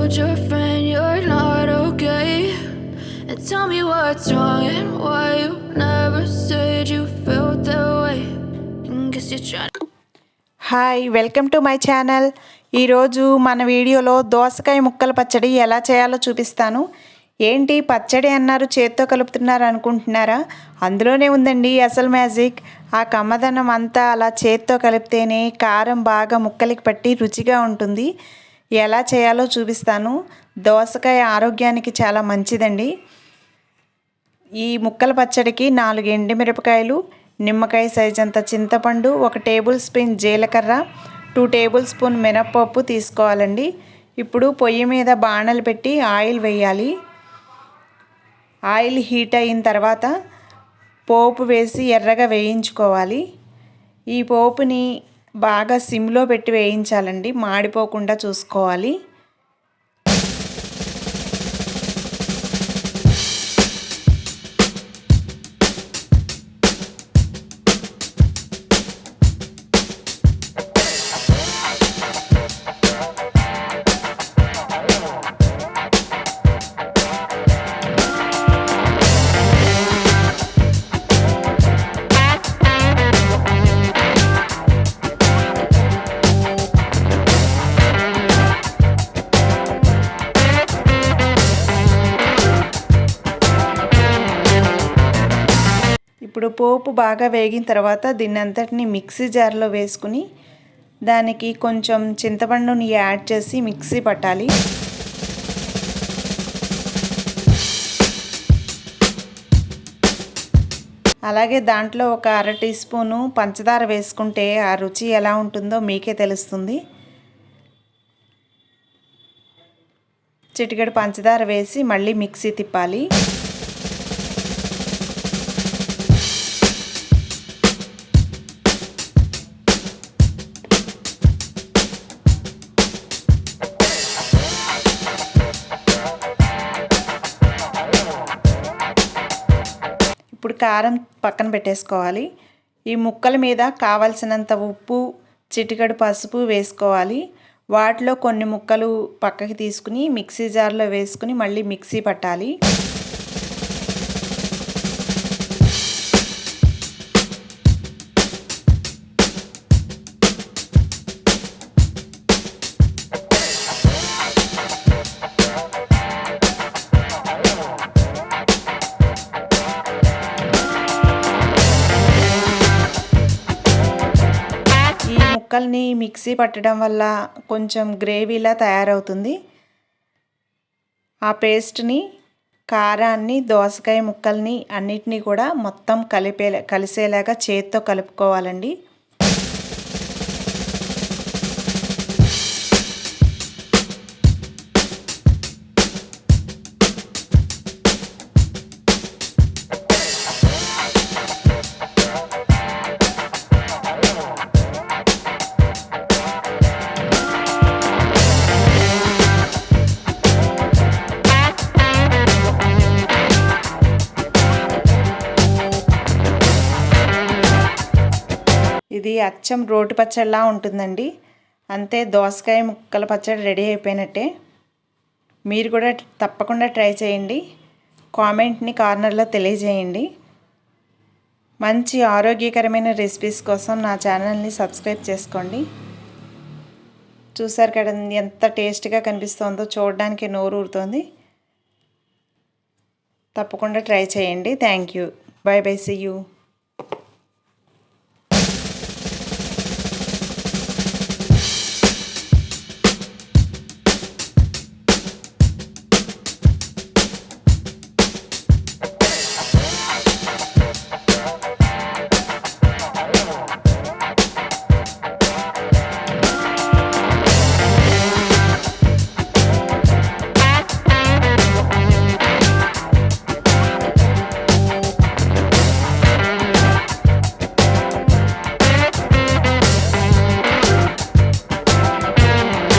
told your friend you're not okay, and tell me what's wrong and why you never said you felt that way. And guess you're trying. Hi, welcome to my channel. ఈరోజు మన వీడియోలో దోసకాయ ముక్కల పచ్చడి ఎలా చేయాలో చూపిస్తాను. ఏంటి పచ్చడి అన్నారు, చేత్తో కలుపుతున్నారు అనుకుంటున్నారా? అందులోనే ఉందండి అసలు మ్యాజిక్. ఆ కమ్మదనం అంతా అలా చేత్తో కలిపితేనే కారం బాగా ముక్కలకి పట్టి రుచిగా ఉంటుంది. ఎలా చేయాలో చూపిస్తాను. దోసకాయ ఆరోగ్యానికి చాలా మంచిదండి. ఈ ముక్కల పచ్చడికి 4 ఎండుమిరపకాయలు, నిమ్మకాయ సైజ్ అంత చింతపండు, 1 టేబుల్ స్పూన్ జీలకర్ర, 2 టేబుల్ స్పూన్ మినప్పప్పు తీసుకోవాలండి. ఇప్పుడు పొయ్యి మీద బాణలు పెట్టి ఆయిల్ వేయాలి. ఆయిల్ హీట్ అయిన తర్వాత పోపు వేసి ఎర్రగా వేయించుకోవాలి. ఈ పోపుని బాగా సిమ్లో పెట్టి వేయించాలండి, మాడిపోకుండా చూసుకోవాలి. ఇప్పుడు పోపు బాగా వేగిన తర్వాత దీన్ని అంతటిని మిక్సీ జార్లో వేసుకుని దానికి కొంచెం చింతపండుని యాడ్ చేసి మిక్సీ పట్టాలి. అలాగే దాంట్లో ఒక 1/2 టీ స్పూను పంచదార వేసుకుంటే ఆ రుచి ఎలా ఉంటుందో మీకే తెలుస్తుంది. చిటికెడు పంచదార వేసి మళ్ళీ మిక్సీ తిప్పాలి. ఇప్పుడు కారం పక్కన పెట్టేసుకోవాలి. ఈ ముక్కల మీద కావలసినంత ఉప్పు, చిటికెడు పసుపు వేసుకోవాలి. వాటిలో కొన్ని ముక్కలు పక్కకి తీసుకుని మిక్సీ జార్లో వేసుకుని మళ్ళీ మిక్సీ పట్టాలి. ముక్కల్ని మిక్సీ పట్టడం వల్ల కొంచెం గ్రేవీలా తయారవుతుంది. ఆ పేస్ట్ని, కారాన్ని, దోసకాయ ముక్కల్ని అన్నిటినీ కూడా మొత్తం కలిసేలాగా చేత్తో కలుపుకోవాలండి. ఇది అచ్చం రోటి పచ్చడిలా ఉంటుందండి. అంతే, దోసకాయ ముక్కల పచ్చడి రెడీ అయిపోయినట్టే. మీరు కూడా తప్పకుండా ట్రై చేయండి. కామెంట్ని కార్నర్లో తెలియజేయండి. మంచి ఆరోగ్యకరమైన రెసిపీస్ కోసం నా ఛానల్ని సబ్స్క్రైబ్ చేసుకోండి. చూసారు కదా ఎంత టేస్ట్గా కనిపిస్తుందో, చూడడానికి నోరు ఊరుతోంది. తప్పకుండా ట్రై చేయండి. Thank you. Bye bye, see you.